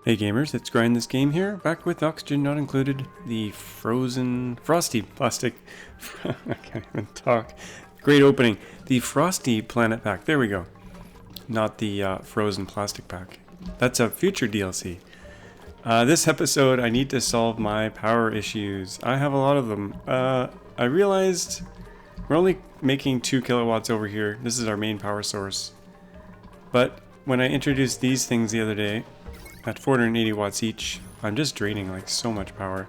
Hey gamers, it's Grind This Game here, back with oxygen not included, the Frosty plastic, I can't even talk, great opening, the Frosty Planet Pack, there we go, not the frozen plastic pack, that's a future DLC. This episode I need to solve my power issues, I have a lot of them. I realized we're only making 2 kilowatts over here, this is our main power source, but when I introduced these things the other day, at 480 watts each, I'm just draining like so much power.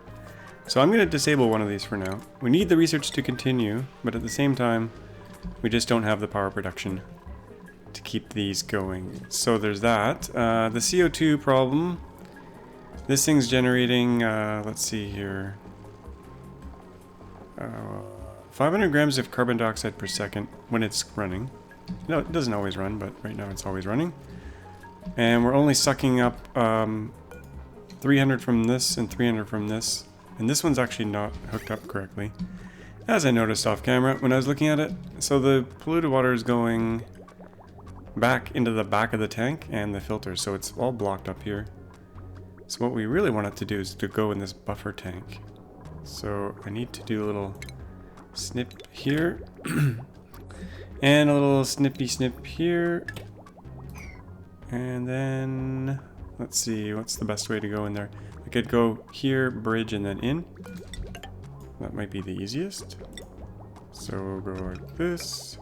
So I'm going to disable one of these for now. We need the research to continue, but at the same time, we just don't have the power production to keep these going. So there's that. The CO2 problem. This thing's generating, let's see here, 500 grams of carbon dioxide per second when it's running. No, it doesn't always run, but right now it's always running. And we're only sucking up 300 from this and 300 from this. And this one's actually not hooked up correctly, as I noticed off camera when I was looking at it. So the polluted water is going back into the back of the tank and the filter, so it's all blocked up here. So what we really want it to do is to go in this buffer tank. So I need to do a little snip here and a little snippy snip here. And then, let's see, what's the best way to go in there? I could go here, bridge, and then in. That might be the easiest. So we'll go like this.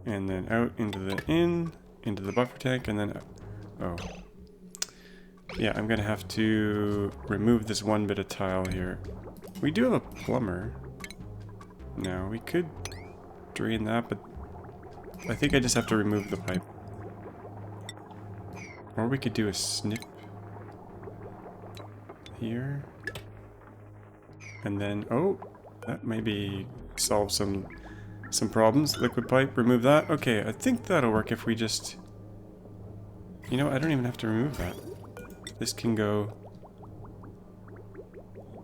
And then out into the buffer tank, and then out. Oh. Yeah, I'm gonna have to remove this one bit of tile here. We do have a plumber. Now, we could drain that, but I think I just have to remove the pipe. Or we could do a snip here. And then, oh, that maybe solve some problems. Liquid pipe, remove that. Okay, I think that'll work if we just... You know, I don't even have to remove that. This can go...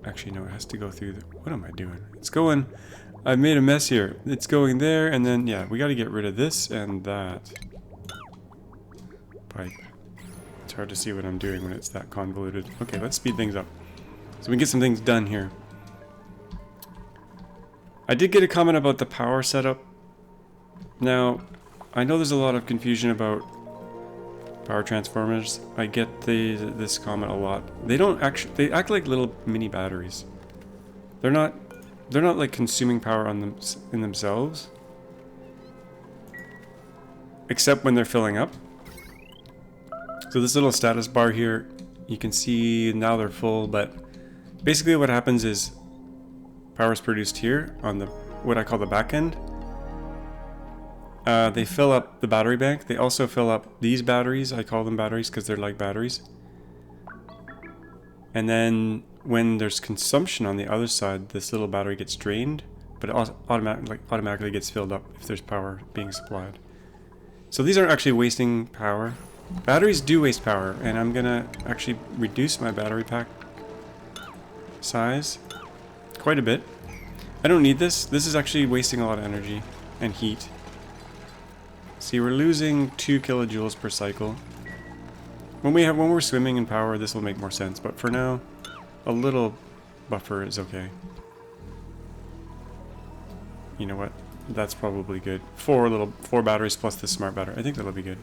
Actually, no, it has to go through the... What am I doing? It's going... I made a mess here. It's going there, and then, yeah, we gotta get rid of this and that. Pipe. It's hard to see what I'm doing when it's that convoluted. Okay, let's speed things up so we can get some things done here. I did get a comment about the power setup. Now, I know there's a lot of confusion about power transformers. I get this comment a lot. They act like little mini batteries. They're not like consuming power on them in themselves, except when they're filling up. So this little status bar here, you can see now they're full, but basically what happens is power is produced here on the what I call the back end. They fill up the battery bank. They also fill up these batteries. I call them batteries because they're like batteries. And then when there's consumption on the other side, this little battery gets drained, but it automatically gets filled up if there's power being supplied. So these aren't actually wasting power. Batteries do waste power, and I'm gonna actually reduce my battery pack size quite a bit. I don't need this. This is actually wasting a lot of energy and heat. See, we're losing 2 kilojoules per cycle. When we're swimming in power, this will make more sense, but for now, a little buffer is okay. You know what? That's probably good. 4 batteries plus the smart battery. I think that'll be good.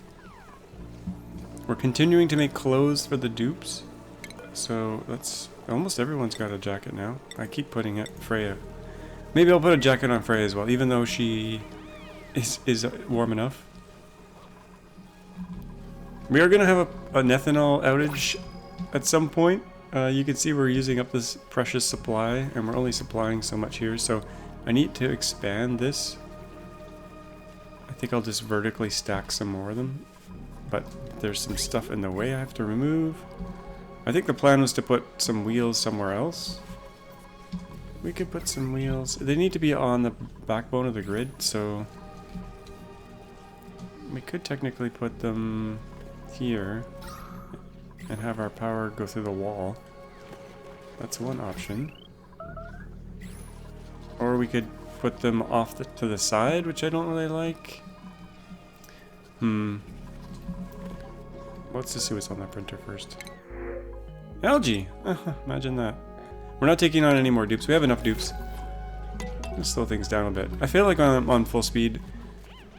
We're continuing to make clothes for the dupes, so that's almost everyone's got a jacket now. I keep putting it Freya. Maybe I'll put a jacket on Freya as well, even though she is warm enough. We are gonna have an ethanol outage at some point. You can see we're using up this precious supply, and we're only supplying so much here. So I need to expand this. I think I'll just vertically stack some more of them. But there's some stuff in the way I have to remove. I think the plan was to put some wheels somewhere else. We could put some wheels. They need to be on the backbone of the grid, so we could technically put them here and have our power go through the wall. That's one option. Or we could put them off to the side, which I don't really like. Let's just see what's on that printer first. Algae! Imagine that. We're not taking on any more dupes. We have enough dupes. Let's slow things down a bit. I feel like I'm on full speed,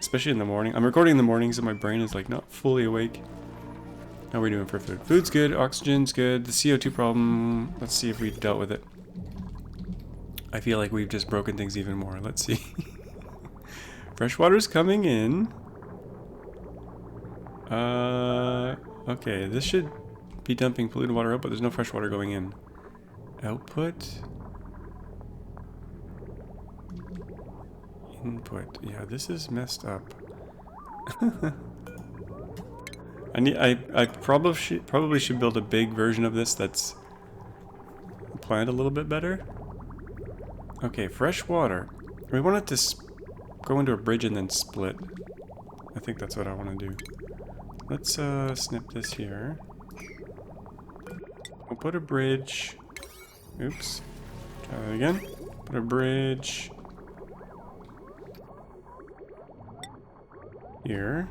especially in the morning. I'm recording in the morning, so my brain is like not fully awake. How are we doing for food? Food's good, oxygen's good. The CO2 problem, let's see if we've dealt with it. I feel like we've just broken things even more. Let's see. Fresh water's coming in. Okay, this should be dumping polluted water out, but there's no fresh water going in. Output. Input. Yeah, this is messed up. I probably should build a big version of this that's planned a little bit better. Okay, fresh water. We want it to go into a bridge and then split. I think that's what I want to do. Let's snip this here. We'll put a bridge. Oops. Try that again. Put a bridge here.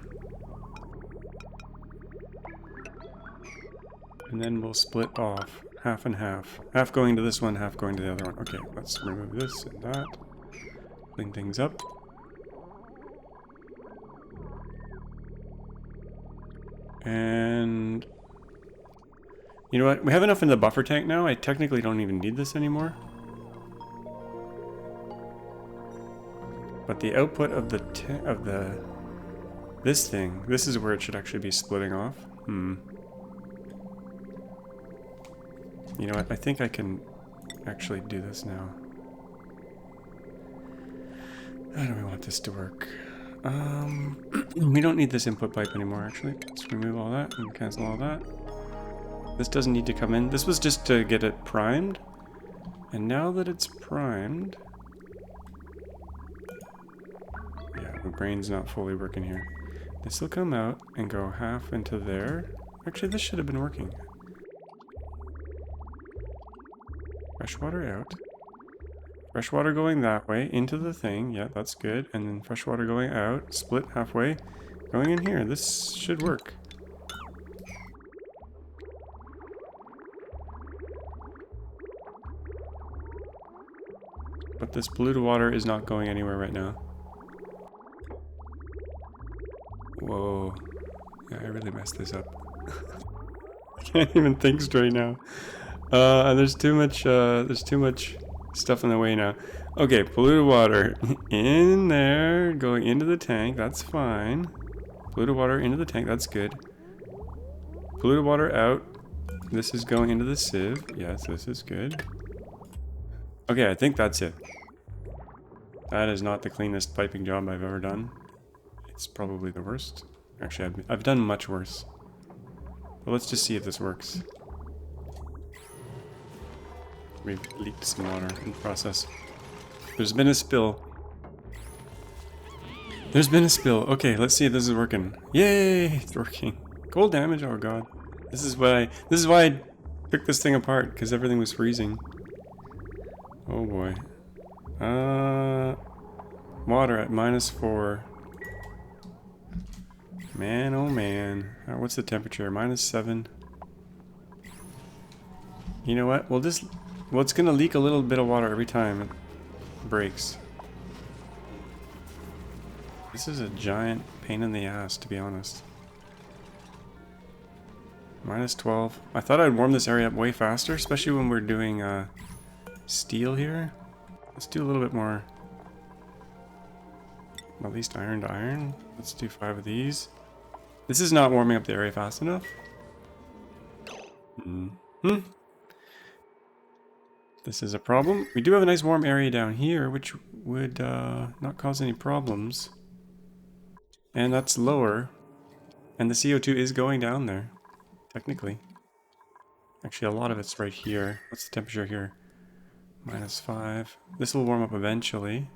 And then we'll split off. Half and half. Half going to this one, half going to the other one. Okay, let's remove this and that. Clean things up. And you know what? We have enough in the buffer tank now. I technically don't even need this anymore. But the output of this thing, this is where it should actually be splitting off. You know what? I think I can actually do this now. How do we want this to work? We don't need this input pipe anymore, actually. Let's remove all that and cancel all that. This doesn't need to come in. This was just to get it primed. And now that it's primed... Yeah, my brain's not fully working here. This will come out and go half into there. Actually, this should have been working. Fresh water out. Fresh water going that way into the thing. Yeah, that's good. And then fresh water going out, split halfway, going in here. This should work. But this polluted water is not going anywhere right now. Whoa. Yeah, I really messed this up. I can't even think straight now. And there's too much stuff in the way now. Okay, polluted water in there, going into the tank, that's fine. Polluted water into the tank, that's good. Polluted water out. This is going into the sieve. Yes, this is good. Okay, I think that's it. That is not the cleanest piping job I've ever done. It's probably the worst. Actually, I've done much worse. But let's just see if this works. We've leaked some water in the process. There's been a spill. There's been a spill. Okay, let's see if this is working. Yay! It's working. Cold damage, oh god. This is why I took this thing apart, because everything was freezing. Oh boy. Water at -4. Man, oh man. What's the temperature? -7. You know what? Well, it's gonna leak a little bit of water every time it breaks. This is a giant pain in the ass, to be honest. -12. I thought I'd warm this area up way faster, especially when we're doing steel here. Let's do a little bit more. At least iron to iron. Let's do 5 of these. This is not warming up the area fast enough. This is a problem. We do have a nice warm area down here, which would not cause any problems. And that's lower. And the CO2 is going down there, technically. Actually, a lot of it's right here. What's the temperature here? -5. This will warm up eventually.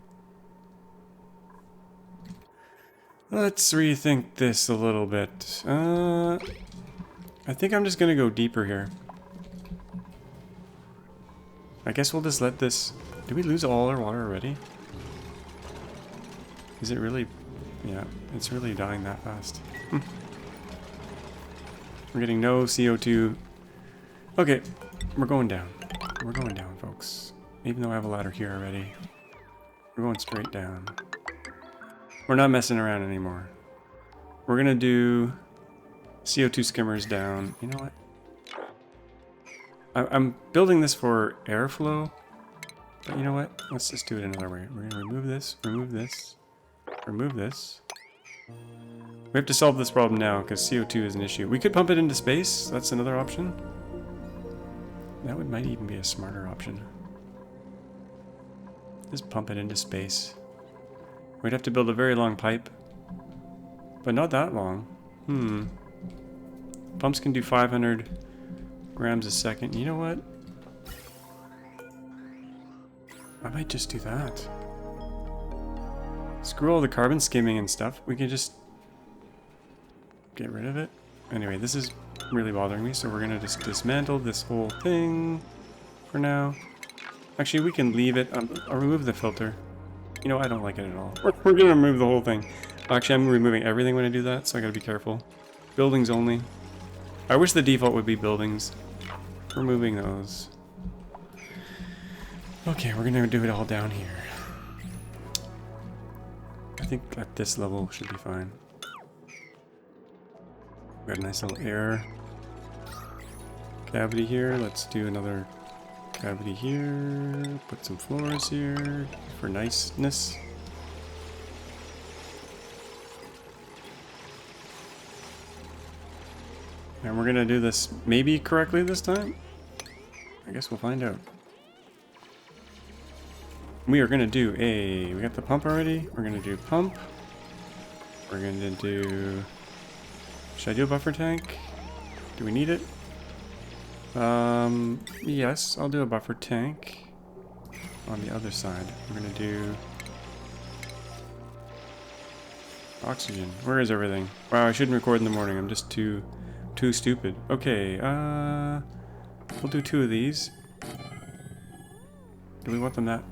Let's rethink this a little bit. I think I'm just gonna go deeper here. I guess we'll just let this... Did we lose all our water already? Is it really... Yeah, it's really dying that fast. We're getting no CO2. Okay, we're going down. We're going down, folks. Even though I have a ladder here already. We're going straight down. We're not messing around anymore. We're gonna do CO2 skimmers down. You know what? I'm building this for airflow. But you know what? Let's just do it another way. We're gonna remove this, remove this, remove this. We have to solve this problem now because CO2 is an issue. We could pump it into space. That's another option. That might even be a smarter option. Just pump it into space. We'd have to build a very long pipe. But not that long. Pumps can do 500 grams a second. You know what? I might just do that. Screw all the carbon skimming and stuff. We can just get rid of it. Anyway, this is really bothering me, so we're gonna just dismantle this whole thing for now. Actually, we can leave it. I'll remove the filter. You know, I don't like it at all. We're gonna remove the whole thing. Actually, I'm removing everything when I do that, so I gotta be careful. Buildings only. I wish the default would be buildings. Removing those. Okay, we're gonna do it all down here. I think at this level should be fine. We got a nice little air cavity here. Let's do another cavity here. Put some floors here for niceness. And we're gonna do this maybe correctly this time? I guess we'll find out. We are gonna do we got the pump already. We're gonna do pump. We're gonna do, should I do a buffer tank? Do we need it? Yes, I'll do a buffer tank on the other side. We're gonna do oxygen. Where is everything? Wow, I shouldn't record in the morning. I'm just too stupid. Okay, we'll do 2 of these. Do we want them that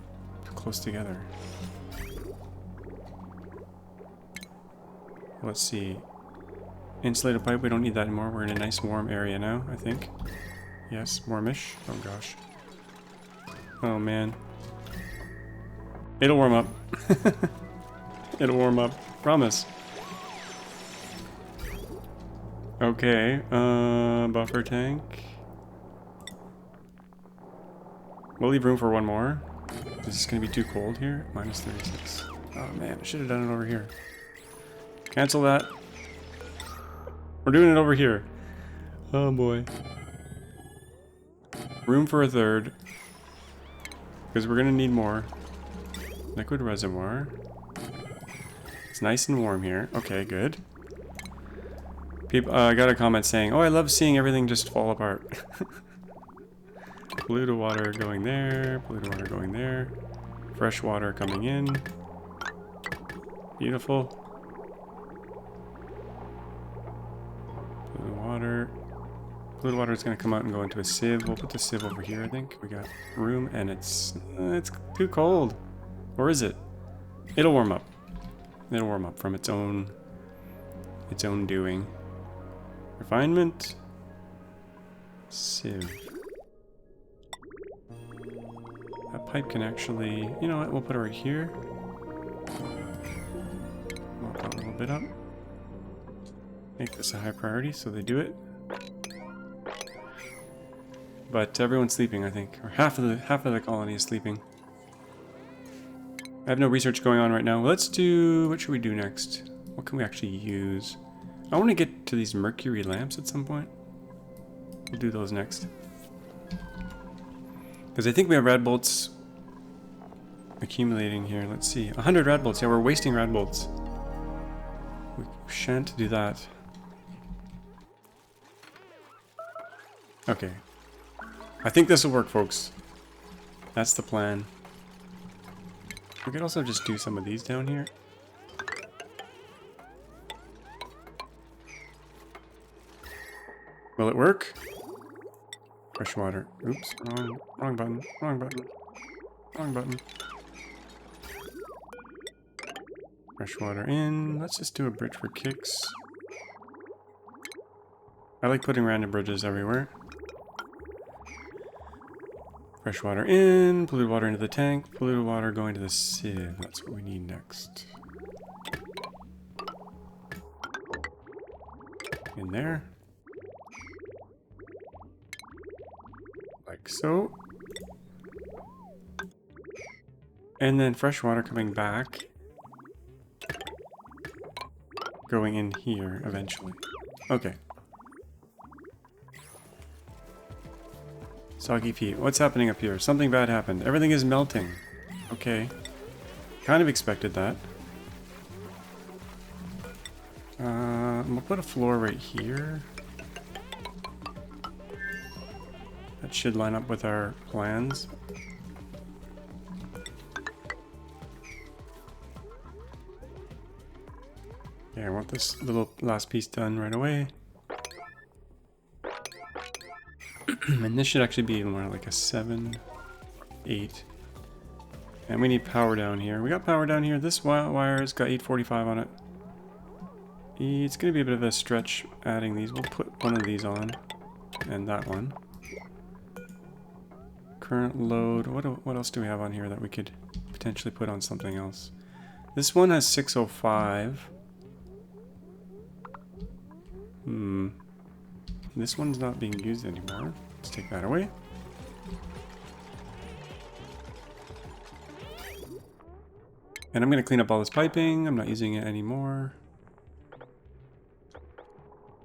close together? Let's see. Insulated pipe, we don't need that anymore. We're in a nice warm area now, I think. Yes, warmish. Oh gosh. Oh man. It'll warm up. It'll warm up. Promise. Okay, buffer tank. We'll leave room for one more. Is this gonna be too cold here? Minus 36. Oh man, I should have done it over here. Cancel that. We're doing it over here. Oh boy. Room for a third. Because we're gonna need more. Liquid reservoir. It's nice and warm here. Okay, good. People, I got a comment saying, "Oh, I love seeing everything just fall apart." Polluted water going there. Polluted water going there. Fresh water coming in. Beautiful. Polluted water. Polluted water is going to come out and go into a sieve. We'll put the sieve over here, I think. We got room, and it's too cold. Or is it? It'll warm up. It'll warm up from its own doing. Refinement. Sieve. That pipe can actually, you know what, we'll put it right here. We'll put a little bit up. Make this a high priority so they do it. But everyone's sleeping, I think. Or half of the colony is sleeping. I have no research going on right now. Let's do, what should we do next? What can we actually use? I want to get to these mercury lamps at some point. We'll do those next. Because I think we have rad bolts accumulating here. Let's see. 100 rad bolts. Yeah, we're wasting rad bolts. We shan't do that. Okay. I think this will work, folks. That's the plan. We could also just do some of these down here. Will it work? Fresh water. Oops, wrong button. Wrong button. Wrong button. Fresh water in. Let's just do a bridge for kicks. I like putting random bridges everywhere. Fresh water in, polluted water into the tank, polluted water going to the sieve. That's what we need next. In there. Like so. And then fresh water coming back. Going in here eventually. Okay. Soggy feet. What's happening up here? Something bad happened. Everything is melting. Okay. Kind of expected that. We'll put a floor right here. That should line up with our plans. Yeah, I want this little last piece done right away. And this should actually be more like a 7, 8. And we need power down here. We got power down here. This wire's got 845 on it. It's going to be a bit of a stretch adding these. We'll put one of these on. And that one. Current load. What else do we have on here that we could potentially put on something else? This one has 605. This one's not being used anymore. Let's take that away. And I'm going to clean up all this piping. I'm not using it anymore.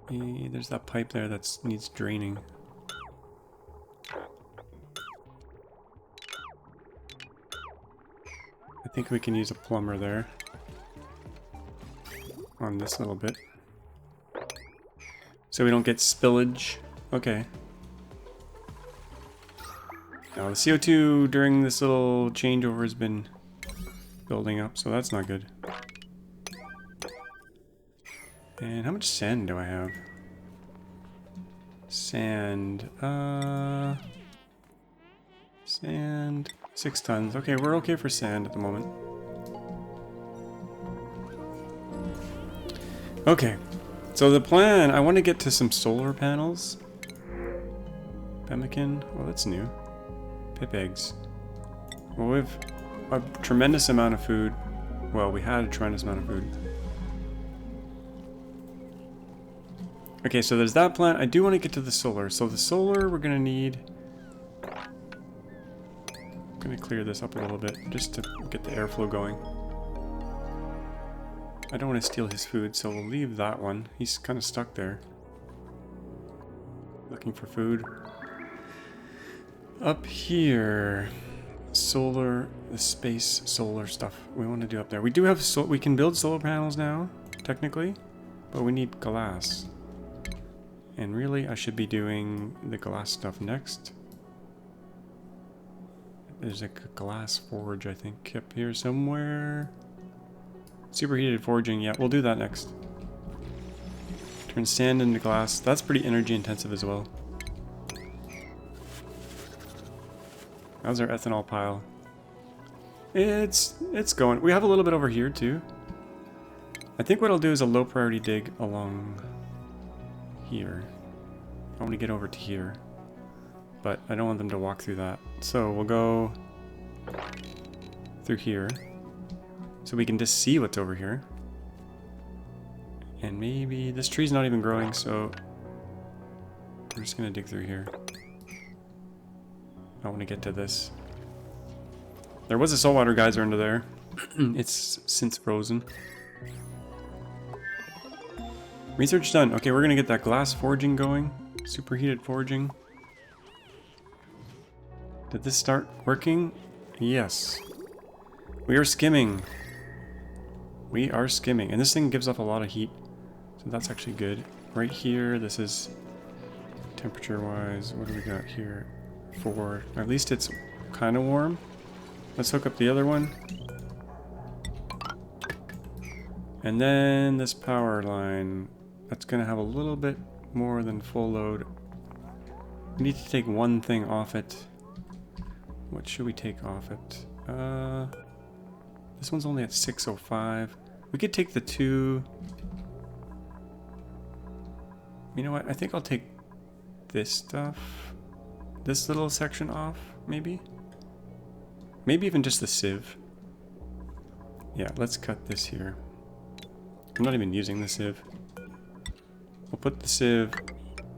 There's that pipe there that needs draining. I think we can use a plumber there. On this little bit. So we don't get spillage. Okay. Now the CO2 during this little changeover has been building up, so that's not good. And how much sand do I have? Sand, sand, 6 tons. Okay, we're okay for sand at the moment. Okay, so the plan, I want to get to some solar panels. Pemmican, oh that's new. Pip eggs. Well, we have a tremendous amount of food. Well, we had a tremendous amount of food. Okay, so there's that plant. I do want to get to the solar. So the solar we're going to need... I'm going to clear this up a little bit just to get the airflow going. I don't want to steal his food, so we'll leave that one. He's kind of stuck there. Looking for food. Up here... Solar, the space solar stuff we want to do up there. We do have, we can build solar panels now, technically, but we need glass. And really, I should be doing the glass stuff next. There's a glass forge, I think, up here somewhere. Superheated forging, yeah, we'll do that next. Turn sand into glass. That's pretty energy intensive as well. How's our ethanol pile? It's going. We have a little bit over here too. I think what I'll do is a low priority dig along here. I want to get over to here, but I don't want them to walk through that. So we'll go through here, so we can just see what's over here. And maybe this tree's not even growing, so we're just gonna dig through here. I want to get to this. There was a saltwater geyser under there. It's since frozen. Research done. Okay, we're going to get that glass forging going. Superheated forging. Did this start working? Yes. We are skimming. We are skimming. And this thing gives off a lot of heat. So that's actually good. Right here, this is temperature-wise. What do we got here? 4. At least it's kind of warm. Let's hook up the other one. And then this power line. That's going to have a little bit more than full load. We need to take one thing off it. What should we take off it? This one's only at 605. We could take the 2. You know what? I think I'll take this stuff, this little section off, maybe? Maybe even just the sieve. Yeah, let's cut this here. I'm not even using the sieve. We'll put the sieve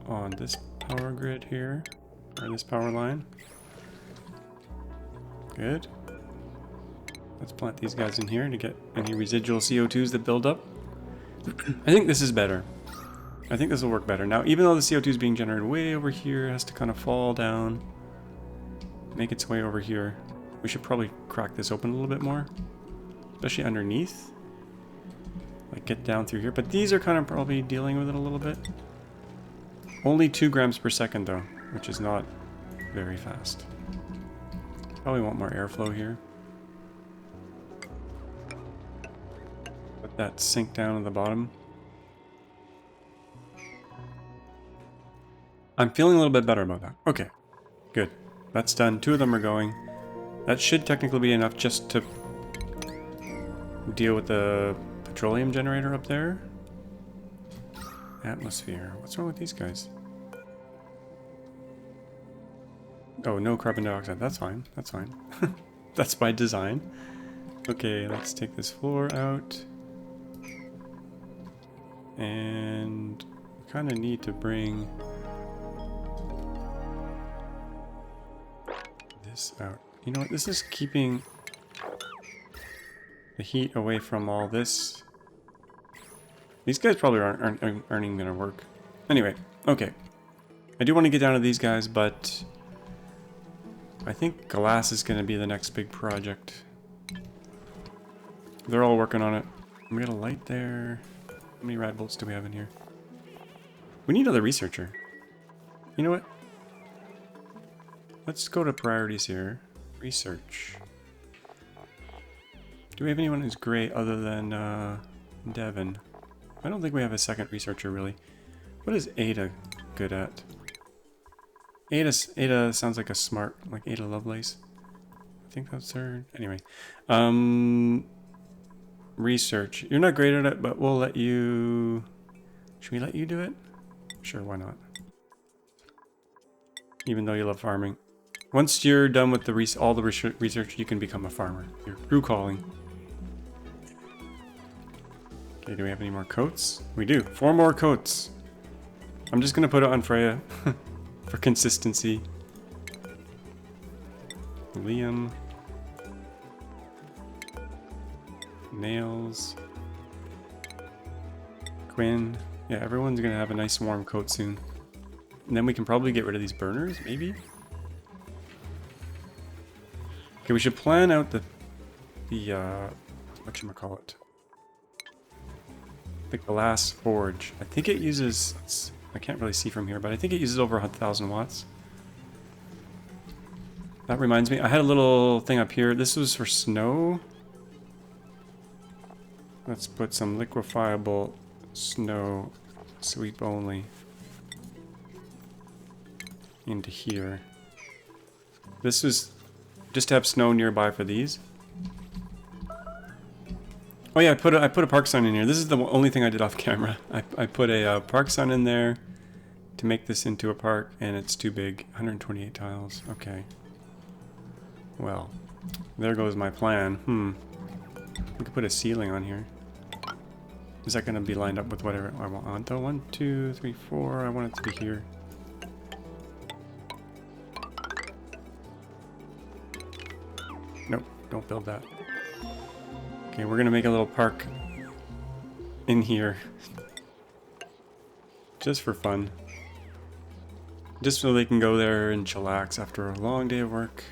on this power grid here, or this power line. Good. Let's plant these guys in here to get any residual CO2s that build up. I think this is better. I think this will work better. Now, even though the CO2 is being generated way over here, it has to kind of fall down, make its way over here. We should probably crack this open a little bit more, especially underneath. Like get down through here, but these are kind of probably dealing with it a little bit. Only 2 grams per second though, which is not very fast. Probably want more airflow here. Let that sink down at the bottom. I'm feeling a little bit better about that. Okay, good. That's done. 2 of them are going. That should technically be enough just to deal with the petroleum generator up there. Atmosphere. What's wrong with these guys? Oh, no carbon dioxide. That's fine. That's fine. That's by design. Okay, let's take this floor out. And we kind of need to bring this out. You know what? This is keeping the heat away from all this. These guys probably aren't even going to work. Anyway, okay. I do want to get down to these guys, but I think glass is going to be the next big project. They're all working on it. We got a light there. How many rad bolts do we have in here? We need another researcher. You know what? Let's go to priorities here. Research. Do we have anyone who's great other than Devin? I don't think we have a second researcher really. What is Ada good at? Ada sounds like a smart, like Ada Lovelace. I think that's her. Anyway. Research. You're not great at it, but we'll let you... Should we let you do it? Sure, why not? Even though you love farming. Once you're done with the all the research, you can become a farmer. Your true calling. Okay, do we have any more coats? We do. 4 more coats. I'm just gonna put it on Freya for consistency. Liam. Nails. Quinn. Yeah, everyone's gonna have a nice warm coat soon. And then we can probably get rid of these burners, maybe? Okay, we should plan out the whatchamacallit? The glass forge. I think it uses, I can't really see from here, but I think it uses over 1,000 watts. That reminds me, I had a little thing up here. This was for snow. Let's put some liquefiable snow sweep only into here. This was just to have snow nearby for these. Oh yeah, I put a park sign in here. This is the only thing I did off camera. I put a park sign in there to make this into a park, and it's too big. 128 tiles. Okay. Well, there goes my plan. We could put a ceiling on here. Is that going to be lined up with whatever I want? Though 1, 2, 3, 4. I want it to be here. Nope, don't build that. Okay, we're gonna make a little park in here. Just for fun. Just so they can go there and chillax after a long day of work.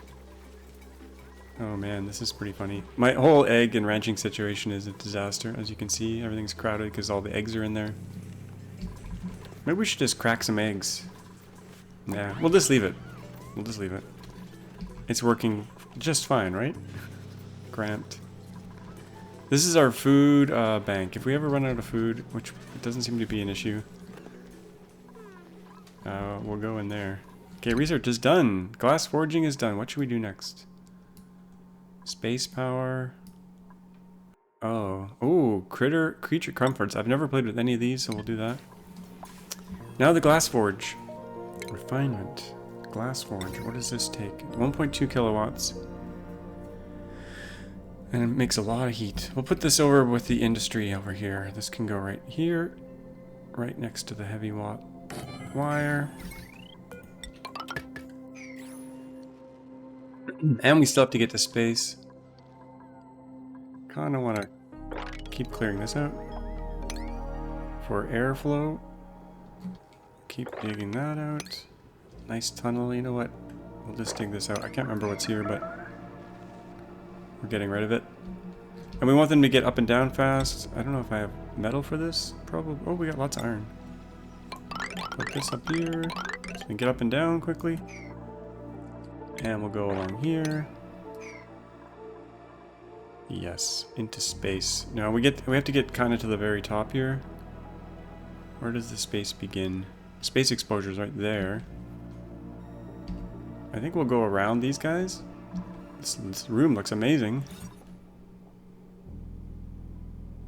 Oh man, this is pretty funny. My whole egg and ranching situation is a disaster. As you can see, everything's crowded because all the eggs are in there. Maybe we should just crack some eggs. Nah, we'll just leave it. We'll just leave it. It's working just fine, right? Grant. This is our food bank. If we ever run out of food, which doesn't seem to be an issue, we'll go in there. Okay, research is done. Glass forging is done. What should we do next? Space power. Oh, creature comforts. I've never played with any of these, so we'll do that. Now the glass forge. Refinement. Glass forge. What does this take? 1.2 kilowatts. And it makes a lot of heat. We'll put this over with the industry over here. This can go right here. Right next to the heavy watt wire. And we still have to get to space. Kinda wanna keep clearing this out. For airflow. Keep digging that out. Nice tunnel, you know what? We'll just dig this out. I can't remember what's here, but we're getting rid of it. And we want them to get up and down fast. I don't know if I have metal for this. Probably. Oh, we got lots of iron. Put this up here. So we can get up and down quickly. And we'll go along here. Yes, into space. Now we have to get kind of to the very top here. Where does the space begin? Space exposure is right there. I think we'll go around these guys. This room looks amazing.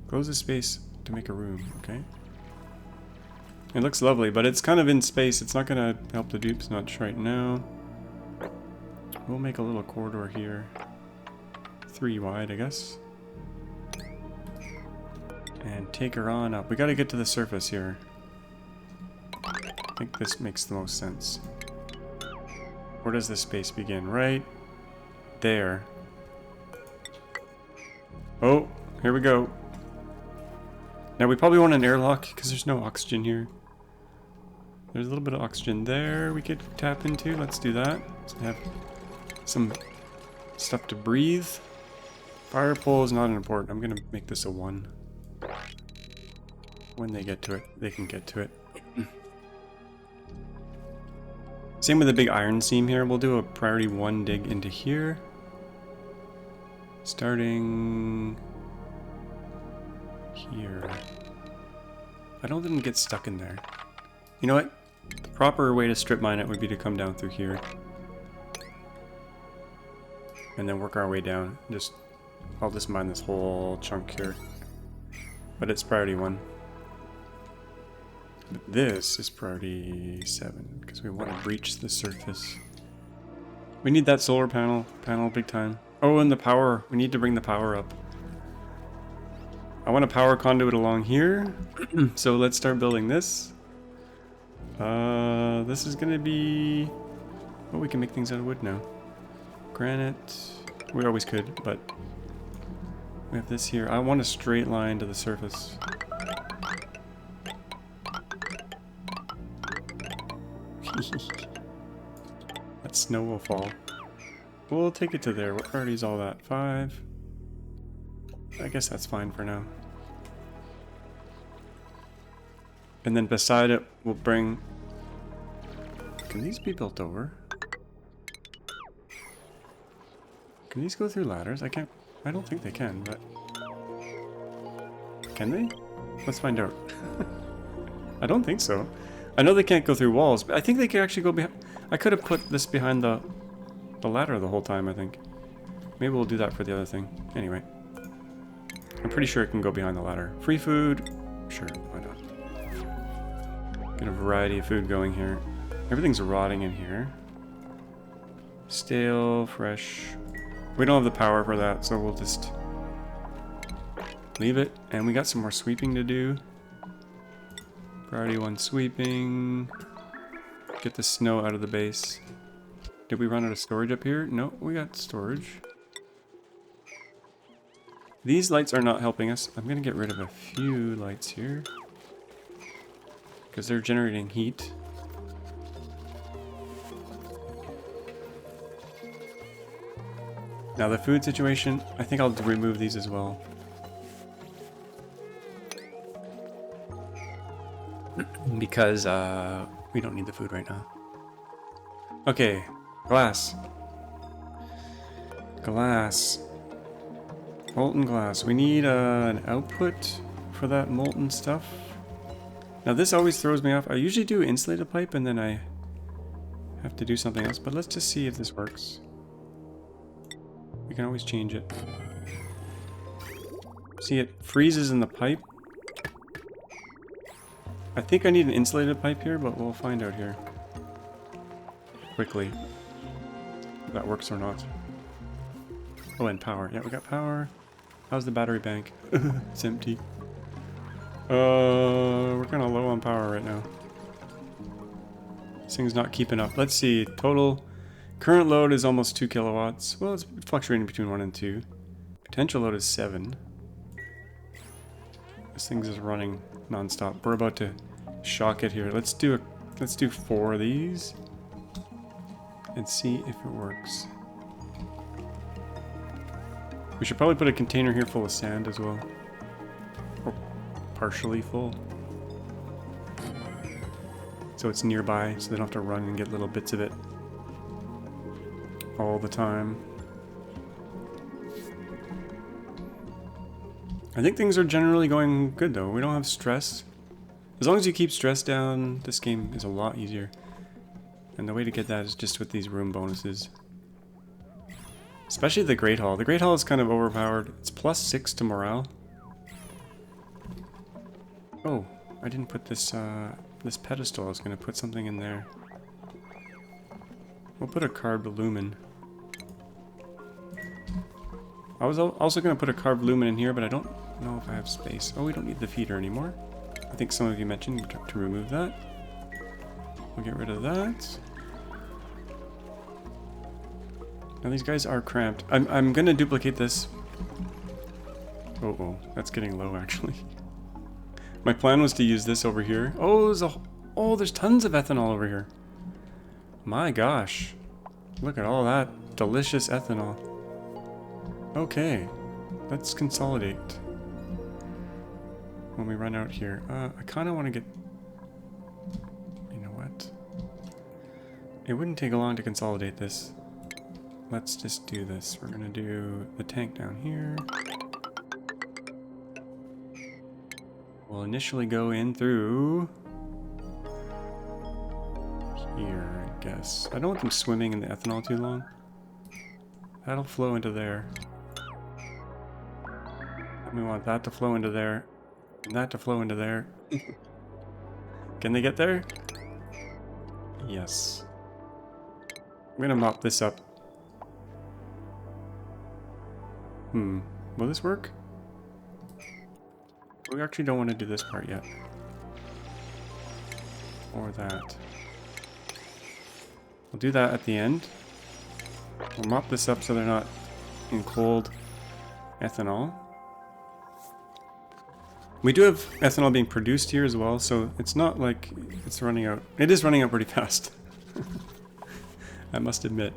Close the space to make a room, okay? It looks lovely, but it's kind of in space. It's not going to help the dupes much right now. We'll make a little corridor here. 3 wide, I guess. And take her on up. We got to get to the surface here. I think this makes the most sense. Where does this space begin? Right there. Oh, here we go. Now we probably want an airlock because there's no oxygen here. There's a little bit of oxygen there we could tap into. Let's do that. So we have some stuff to breathe. Fire pole is not important. I'm gonna make this a 1. When they get to it, they can get to it. Same with the big iron seam here. We'll do a priority 1 dig into here. Starting here. I don't let them get stuck in there. You know what? The proper way to strip mine it would be to come down through here. And then work our way down. I'll just mine this whole chunk here. But it's priority 1. But this is priority 7, because we want to breach the surface. We need that solar panel big time. Oh, and the power. We need to bring the power up. I want a power conduit along here. So let's start building this. This is going to be... Oh, we can make things out of wood now. Granite. We always could, but... We have this here. I want a straight line to the surface. That snow will fall. We'll take it to there. What priority is all that? 5. I guess that's fine for now. And then beside it, we'll bring... Can these be built over? Can these go through ladders? I can't... I don't think they can, but... Can they? Let's find out. I don't think so. I know they can't go through walls, but I think they can actually go behind... I could have put this behind the ladder the whole time, I think. Maybe we'll do that for the other thing. Anyway. I'm pretty sure it can go behind the ladder. Free food? Sure, why not? Get a variety of food going here. Everything's rotting in here. Stale, fresh. We don't have the power for that, so we'll just leave it. And we got some more sweeping to do. Priority 1 sweeping. Get the snow out of the base. Did we run out of storage up here? No, we got storage. These lights are not helping us. I'm going to get rid of a few lights here. Because they're generating heat. Now the food situation, I think I'll remove these as well. Because we don't need the food right now. Okay, glass. Glass. Molten glass. We need an output for that molten stuff. Now this always throws me off. I usually do insulated pipe and then I have to do something else. But let's just see if this works. We can always change it. See, it freezes in the pipe. I think I need an insulated pipe here, but we'll find out here. Quickly. If that works or not. Oh, and power. Yeah, we got power. How's the battery bank? It's empty. We're kind of low on power right now. This thing's not keeping up. Let's see. Total current load is almost 2 kilowatts. Well, it's fluctuating between 1 and 2. Potential load is 7. This thing's just running non-stop. We're about to shock it here. Let's do 4 of these and see if it works. We should probably put a container here full of sand as well. Or partially full. So it's nearby, so they don't have to run and get little bits of it all the time. I think things are generally going good though. We don't have stress. As long as you keep stress down, this game is a lot easier. And the way to get that is just with these room bonuses. Especially the Great Hall. The Great Hall is kind of overpowered. It's +6 to morale. Oh, I didn't put this this pedestal. I was going to put something in there. We'll put a carved lumen. I was also going to put a carved lumen in here, but I don't know if I have space. Oh, we don't need the feeder anymore. I think some of you mentioned to remove that. We'll get rid of that. Now these guys are cramped. I'm going to duplicate this. Oh, that's getting low actually. My plan was to use this over here. Oh, there's tons of ethanol over here. My gosh. Look at all that delicious ethanol. Okay, let's consolidate. When we run out here, I kind of want to get... You know what? It wouldn't take long to consolidate this. Let's just do this. We're gonna do the tank down here. We'll initially go in through here, I guess. I don't want them swimming in the ethanol too long. That'll flow into there. We want that to flow into there, and that to flow into there. Can they get there? Yes. I'm gonna mop this up. Will this work? We actually don't want to do this part yet. Or that. We'll do that at the end. We'll mop this up so they're not in cold ethanol. We do have ethanol being produced here as well, so it's not like it's running out. It is running out pretty fast. I must admit.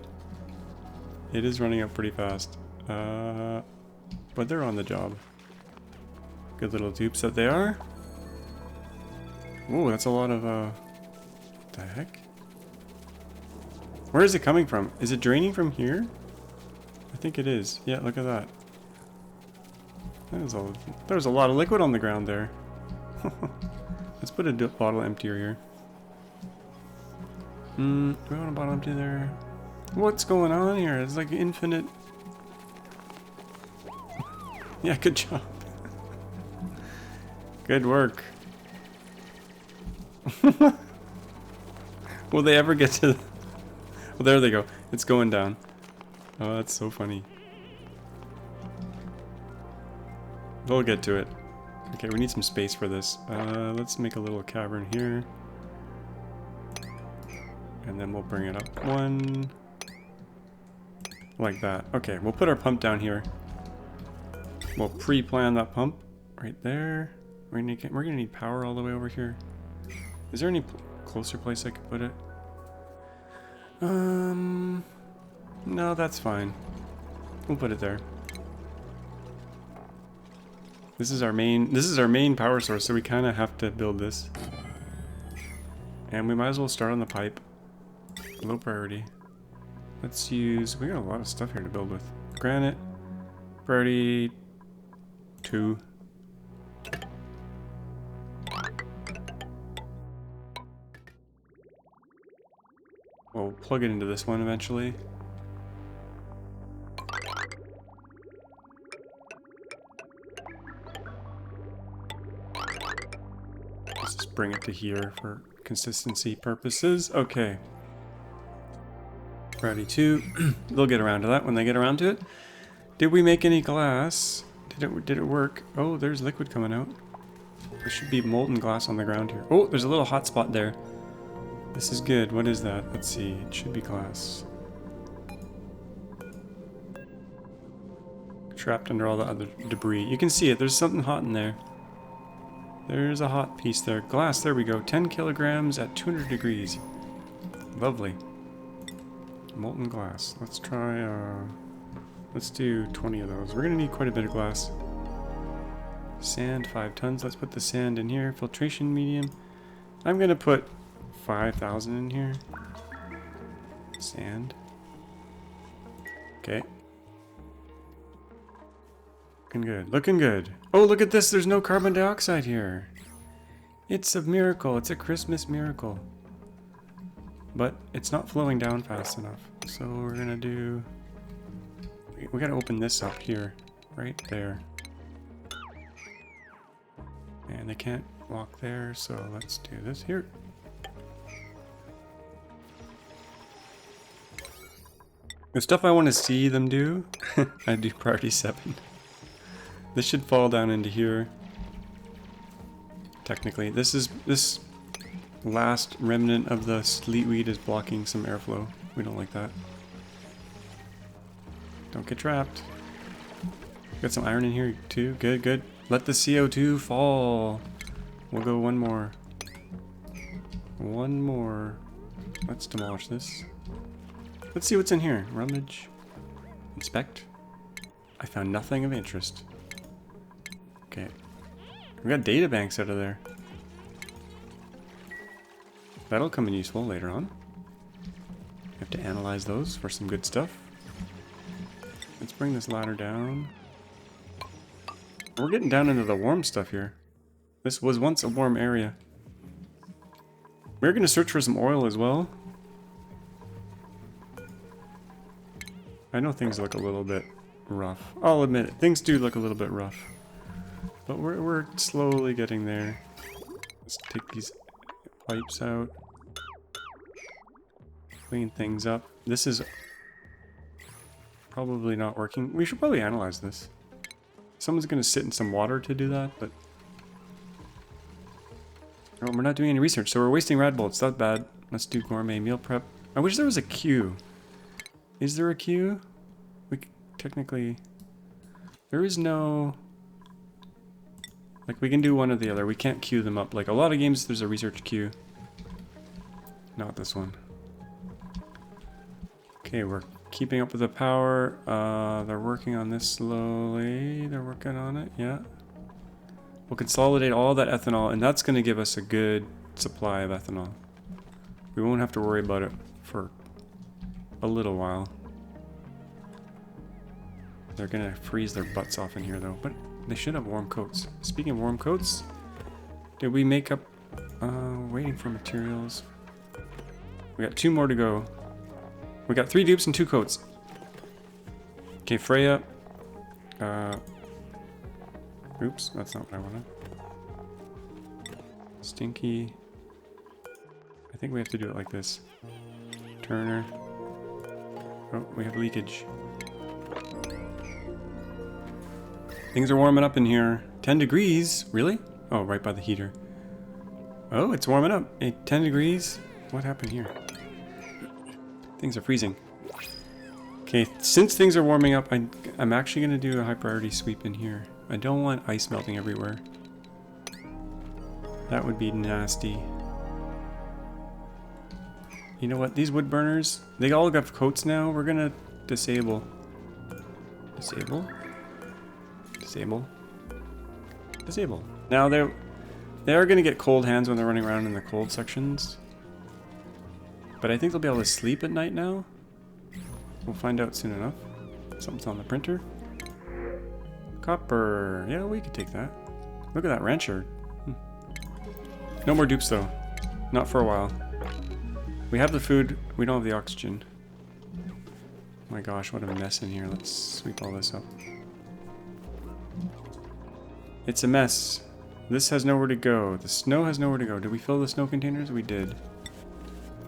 It is running out pretty fast. But they're on the job. Good little dupes that they are. Ooh, that's a lot of, what the heck? Where is it coming from? Is it draining from here? I think it is. Yeah, look at that. There's a lot of liquid on the ground there. Let's put a bottle emptier here. Do we want a bottle empty there? What's going on here? It's like infinite. Yeah, good job. Good work. Will they ever get to... Well, there they go. It's going down. Oh, that's so funny. We'll get to it. Okay, we need some space for this. Let's make a little cavern here. And then we'll bring it up one. Like that. Okay, we'll put our pump down here. We'll pre-plan that pump right there. We're gonna need power all the way over here. Is there any closer place I could put it? No, that's fine. We'll put it there. This is our main power source, so we kind of have to build this. And we might as well start on the pipe. Low priority. Let's use... We got a lot of stuff here to build with. Granite. Priority 2. We'll plug it into this one eventually. This is bring it to here for consistency purposes. Okay. Priority 2. They'll get around to that when they get around to it. Did we make any glass? Did it work? Oh, there's liquid coming out. There should be molten glass on the ground here. Oh, there's a little hot spot there. This is good. What is that? Let's see. It should be glass. Trapped under all the other debris. You can see it. There's something hot in there. There's a hot piece there. Glass. There we go. 10 kilograms at 200 degrees. Lovely. Molten glass. Let's try, let's do 20 of those. We're going to need quite a bit of glass. Sand, 5 tons. Let's put the sand in here. Filtration medium. I'm going to put 5,000 in here. Sand. Okay. Looking good. Looking good. Oh, look at this. There's no carbon dioxide here. It's a miracle. It's a Christmas miracle. But it's not flowing down fast enough. So we're going to do... We got to open this up here. Right there. And they can't walk there, so let's do this here. The stuff I want to see them do, I do priority 7. This should fall down into here. Technically, this last remnant of the sleetweed is blocking some airflow. We don't like that. Don't get trapped. Got some iron in here too. Good, good. Let the CO2 fall. We'll go one more. One more. Let's demolish this. Let's see what's in here. Rummage. Inspect. I found nothing of interest. Okay. We got data banks out of there. That'll come in useful later on. We have to analyze those for some good stuff. Let's bring this ladder down. We're getting down into the warm stuff here. This was once a warm area. We're going to search for some oil as well. I know things look a little bit rough. I'll admit it. Things do look a little bit rough. But we're slowly getting there. Let's take these pipes out. Clean things up. This is probably not working. We should probably analyze this. Someone's going to sit in some water to do that, but... Oh, we're not doing any research, so we're wasting rad bolts. That's bad. Let's do gourmet meal prep. I wish there was a queue. Is there a queue? We technically... There is no... Like, we can do one or the other. We can't queue them up. Like, a lot of games, there's a research queue. Not this one. Okay, we're keeping up with the power. They're working on this slowly. They're working on it, yeah. We'll consolidate all that ethanol, and that's going to give us a good supply of ethanol. We won't have to worry about it for a little while. They're going to freeze their butts off in here, though. But they should have warm coats. Speaking of warm coats, did we make up... waiting for materials. We got 2 more to go. We got 3 dupes and 2 coats. Okay, Freya. Oops, that's not what I wanted. Stinky. I think we have to do it like this. Turner. Oh, we have leakage. Things are warming up in here. 10 degrees? Really? Oh, right by the heater. Oh, it's warming up. Hey, 10 degrees? What happened here? Things are freezing. Okay, since things are warming up, I'm actually going to do a high priority sweep in here. I don't want ice melting everywhere. That would be nasty. You know what? These wood burners, they all got coats now. We're going to disable. Disable? Disable. Disable. Now they are going to get cold hands when they're running around in the cold sections. But I think they'll be able to sleep at night now. We'll find out soon enough. Something's on the printer. Copper. Yeah, we could take that. Look at that rancher. No more dupes though. Not for a while. We have the food. We don't have the oxygen. Oh my gosh, what a mess in here. Let's sweep all this up. It's a mess. This has nowhere to go. The snow has nowhere to go. Did we fill the snow containers? We did.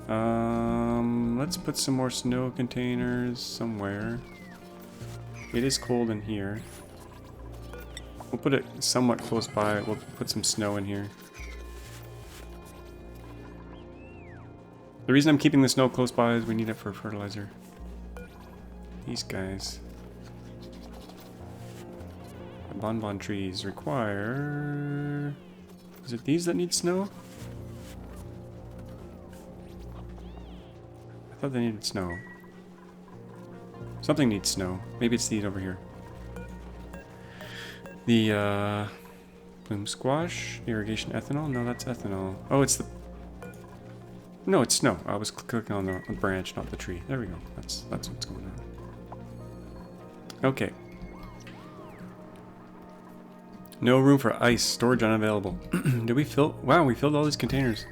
Let's put some more snow containers somewhere. It is cold in here. We'll put it somewhat close by. We'll put some snow in here. The reason I'm keeping the snow close by is we need it for fertilizer. These guys. The bonbon trees require... Is it these that need snow? I thought they needed snow. Something needs snow. Maybe it's these over here. The bloom squash, irrigation ethanol. No, that's ethanol. Oh, it's the... No, it's snow. I was clicking on the branch, not the tree. There we go. That's what's going on. Okay. No room for ice. Storage unavailable. Did we fill... Wow, we filled all these containers.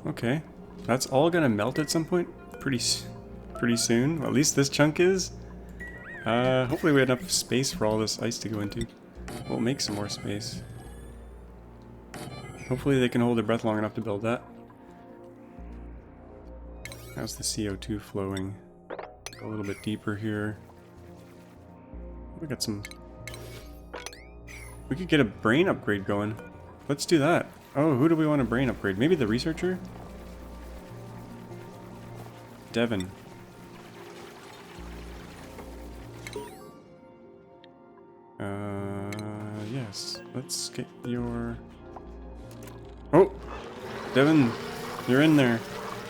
Okay. That's all gonna melt at some point? Pretty soon. Well, at least this chunk is. Hopefully we have enough space for all this ice to go into. We'll make some more space. Hopefully they can hold their breath long enough to build that. How's the CO2 flowing? Go a little bit deeper here. We got some... We could get a brain upgrade going. Let's do that. Oh, who do we want to brain upgrade? Maybe the researcher? Devin. Yes. Let's get your... Oh! Devin, you're in there.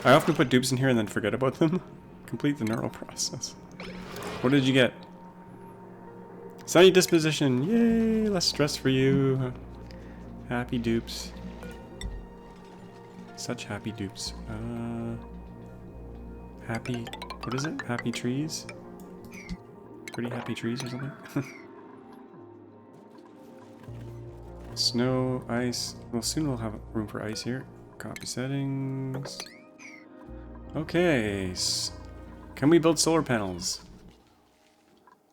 I often put dupes in here and then forget about them. Complete the neural process. What did you get? Sunny disposition. Yay! Less stress for you. Happy dupes. Such happy dupes. Happy... What is it? Happy trees? Pretty happy trees or something? Snow, ice. Well, soon we'll have room for ice here. Copy settings. Okay. Can we build solar panels?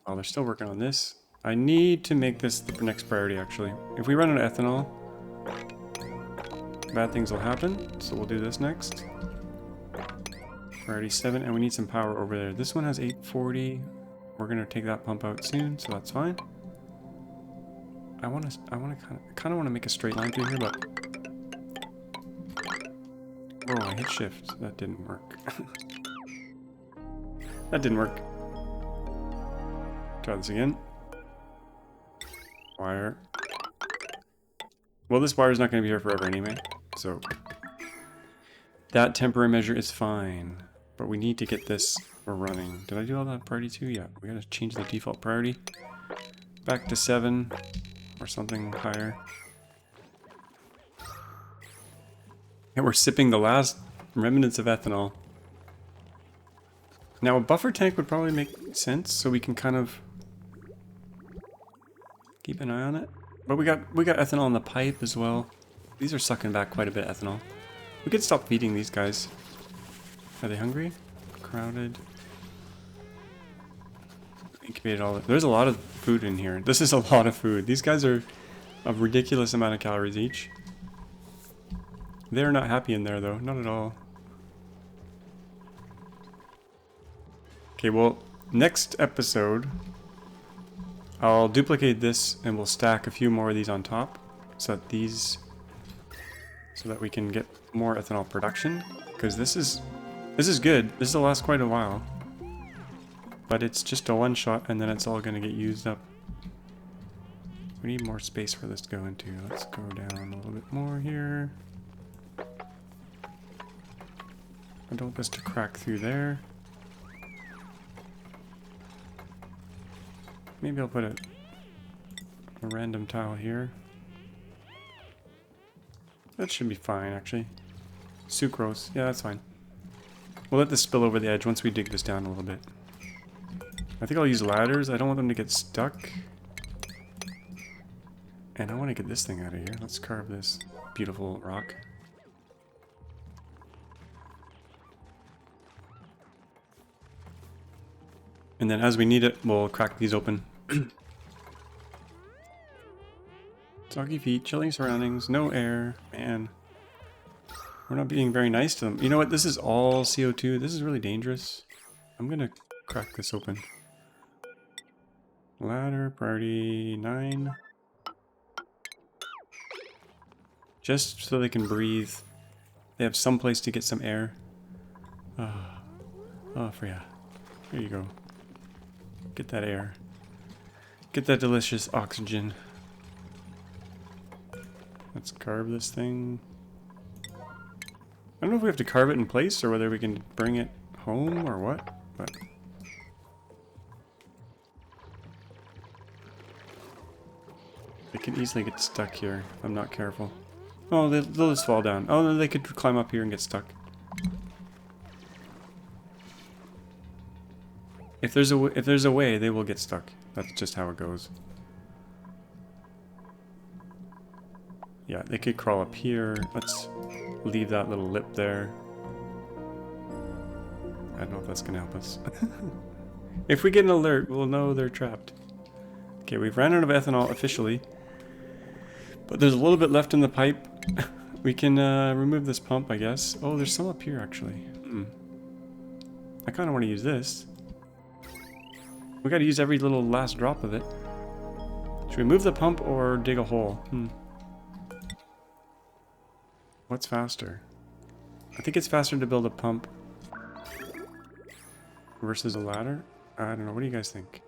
Oh, they're still working on this. I need to make this the next priority, actually. If we run out of ethanol, bad things will happen. So we'll do this next. Priority 7, and we need some power over there. This one has 840. We're gonna take that pump out soon, so that's fine. I kind of want to make a straight line through here, but oh, I hit shift. That didn't work. That didn't work. Try this again. Wire. Well, this wire is not going to be here forever anyway, so that temporary measure is fine. But we need to get this running. Did I do all that priority 2? Yeah, we got to change the default priority back to 7 or something higher. And we're sipping the last remnants of ethanol. Now a buffer tank would probably make sense, so we can kind of keep an eye on it. But we got ethanol in the pipe as well. These are sucking back quite a bit of ethanol. We could stop feeding these guys. Are they hungry? Crowded. Incubated all. There's a lot of food in here. This is a lot of food. These guys are a ridiculous amount of calories each. They're not happy in there though, not at all. Okay, well, next episode, I'll duplicate this and we'll stack a few more of these on top, so that we can get more ethanol production. Because this is good. This will last quite a while. But it's just a one shot and then it's all going to get used up. We need more space for this to go into. Let's go down a little bit more here. I don't want this to crack through there. Maybe I'll put a random tile here. That should be fine, actually. Sucrose. Yeah, that's fine. We'll let this spill over the edge once we dig this down a little bit. I think I'll use ladders. I don't want them to get stuck. And I want to get this thing out of here. Let's carve this beautiful rock. And then as we need it, we'll crack these open. Soggy feet, chilling surroundings, no air. Man. We're not being very nice to them. You know what? This is all CO2. This is really dangerous. I'm gonna crack this open. Ladder, priority 9. Just so they can breathe. They have some place to get some air. Oh, Freya. There you go. Get that air. Get that delicious oxygen. Let's carve this thing. I don't know if we have to carve it in place or whether we can bring it home or what, but... They can easily get stuck here if I'm not careful. Oh, they'll just fall down. Oh, no, they could climb up here and get stuck. If there's a way, they will get stuck. That's just how it goes. Yeah, they could crawl up here. Let's leave that little lip there. I don't know if that's gonna help us. If we get an alert, we'll know they're trapped. Okay, we've ran out of ethanol officially. But there's a little bit left in the pipe. We can remove this pump, I guess. Oh, there's some up here, actually. I kind of want to use this. We got to use every little last drop of it. Should we move the pump or dig a hole? What's faster? I think it's faster to build a pump versus a ladder. I don't know. What do you guys think?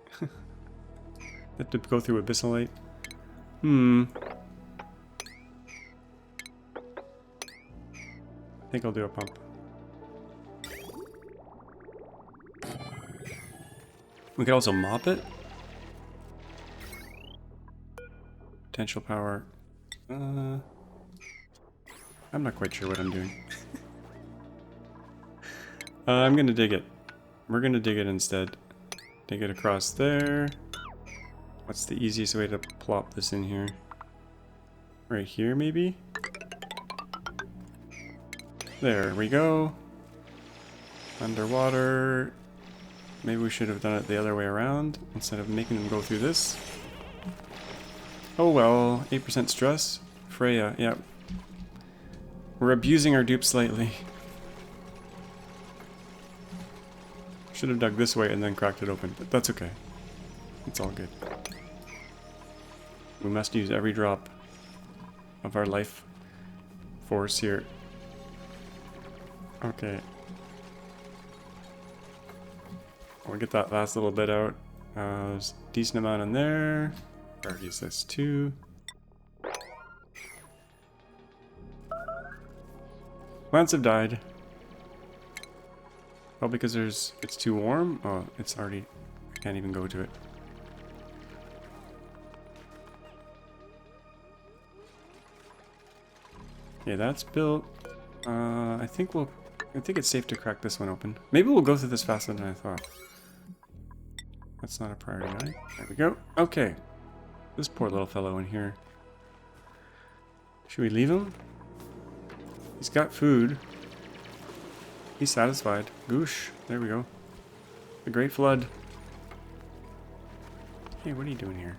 Have to go through abyssalite. I think I'll do a pump. We could also mop it. Potential power. I'm not quite sure what I'm doing. I'm gonna dig it. We're gonna dig it instead. Dig it across there. What's the easiest way to plop this in here? Right here, maybe? There we go. Underwater. Maybe we should have done it the other way around instead of making them go through this. Oh well, 8% stress. Freya, yeah. We're abusing our dupe slightly. Should have dug this way and then cracked it open, but that's okay. It's all good. We must use every drop of our life force here. Okay. We'll get that last little bit out. There's a decent amount in there. Already use this too. Plants have died. Oh, because it's too warm? Oh, it's already... I can't even go to it. Okay, that's built. I think it's safe to crack this one open. Maybe we'll go through this faster than I thought. That's not a priority, right? There we go. Okay. This poor little fellow in here. Should we leave him? He's got food. He's satisfied. Goosh. There we go. The Great Flood. Hey, what are you doing here?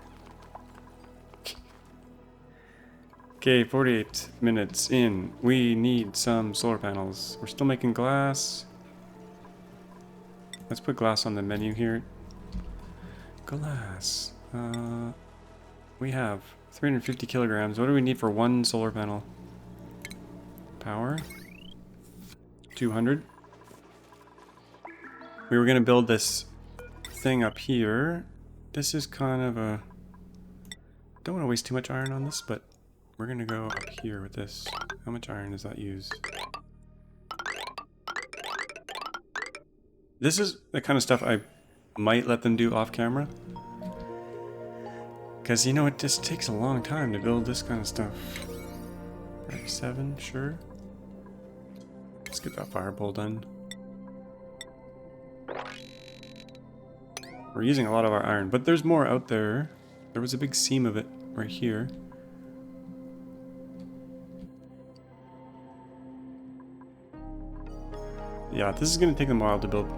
Okay, 48 minutes in. We need some solar panels. We're still making glass. Let's put glass on the menu here. Glass. We have 350 kilograms. What do we need for one solar panel? Power. 200. We were going to build this thing up here. This is kind of a... Don't want to waste too much iron on this, but we're going to go up here with this. How much iron does that use? This is the kind of stuff I might let them do off camera. Because, you know, it just takes a long time to build this kind of stuff. 37, sure. Let's get that fireball done. We're using a lot of our iron, but there's more out there. There was a big seam of it right here. Yeah, this is going to take them a while to build.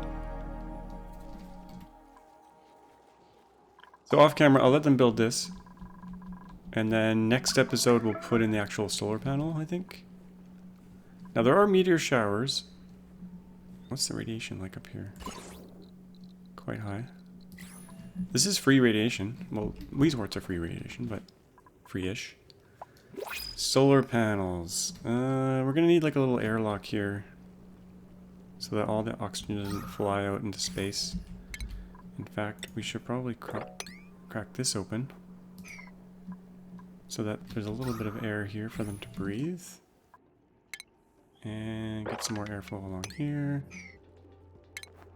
So off camera, I'll let them build this. And then next episode we'll put in the actual solar panel, I think. Now there are meteor showers. What's the radiation like up here? Quite high. This is free radiation. Well, Weezeworts are free radiation, but free-ish. Solar panels. We're gonna need like a little airlock here, so that all the oxygen doesn't fly out into space. In fact, we should probably crack this open, so that there's a little bit of air here for them to breathe. And get some more airflow along here.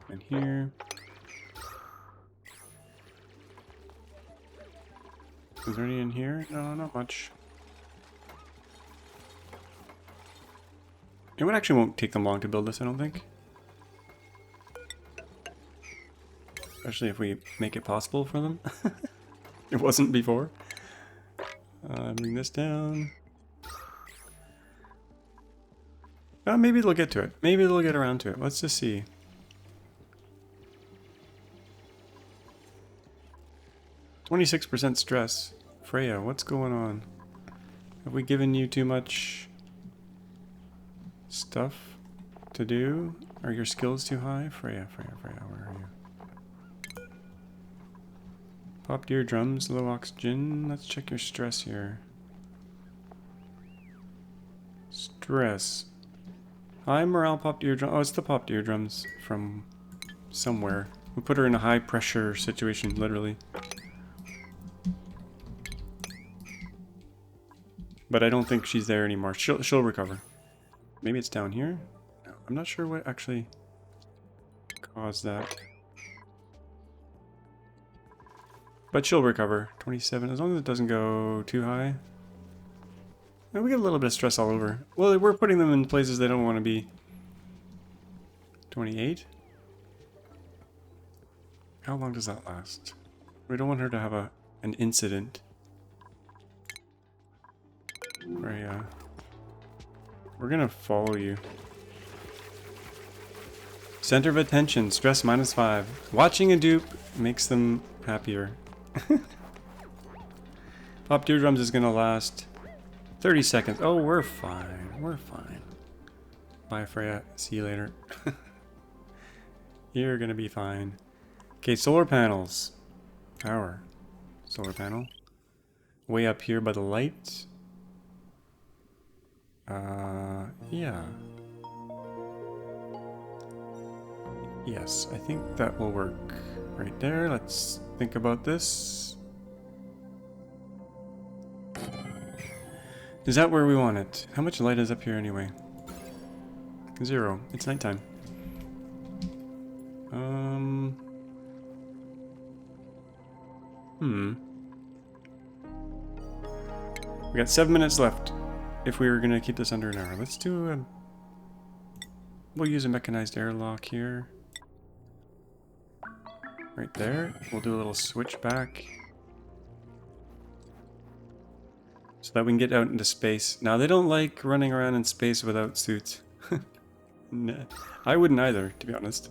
And here. Is there any in here? No, not much. It actually won't take them long to build this, I don't think. Especially if we make it possible for them. It wasn't before. Bring this down. Maybe they'll get to it. Maybe they'll get around to it. Let's just see. %26 stress. Freya, what's going on? Have we given you too much stuff to do? Are your skills too high? Freya, where are you? Popped eardrums, low oxygen. Let's check your stress here. Stress. High morale, popped eardrum. Oh, it's the popped eardrums from somewhere. We put her in a high pressure situation, literally. But I don't think she's there anymore. She'll recover. Maybe it's down here? No, I'm not sure what actually caused that. But she'll recover. 27, as long as it doesn't go too high. We get a little bit of stress all over. Well, we're putting them in places they don't want to be. 28? How long does that last? We don't want her to have an incident. Right, we're gonna follow you. Center of attention, stress -5. Watching a dupe makes them happier. Pop eardrums is gonna last 30 seconds. Oh, we're fine. We're fine. Bye, Freya. See you later. You're gonna be fine. Okay, solar panels. Power. Solar panel. Way up here by the light. Yeah. Yes, I think that will work. Right there. Let's think about this. Is that where we want it? How much light is up here anyway? 0. It's nighttime. We got 7 minutes left. If we were gonna keep this under an hour, let's do a... We'll use a mechanized airlock here. Right there. We'll do a little switch back. So that we can get out into space. Now, they don't like running around in space without suits. Nah, I wouldn't either, to be honest.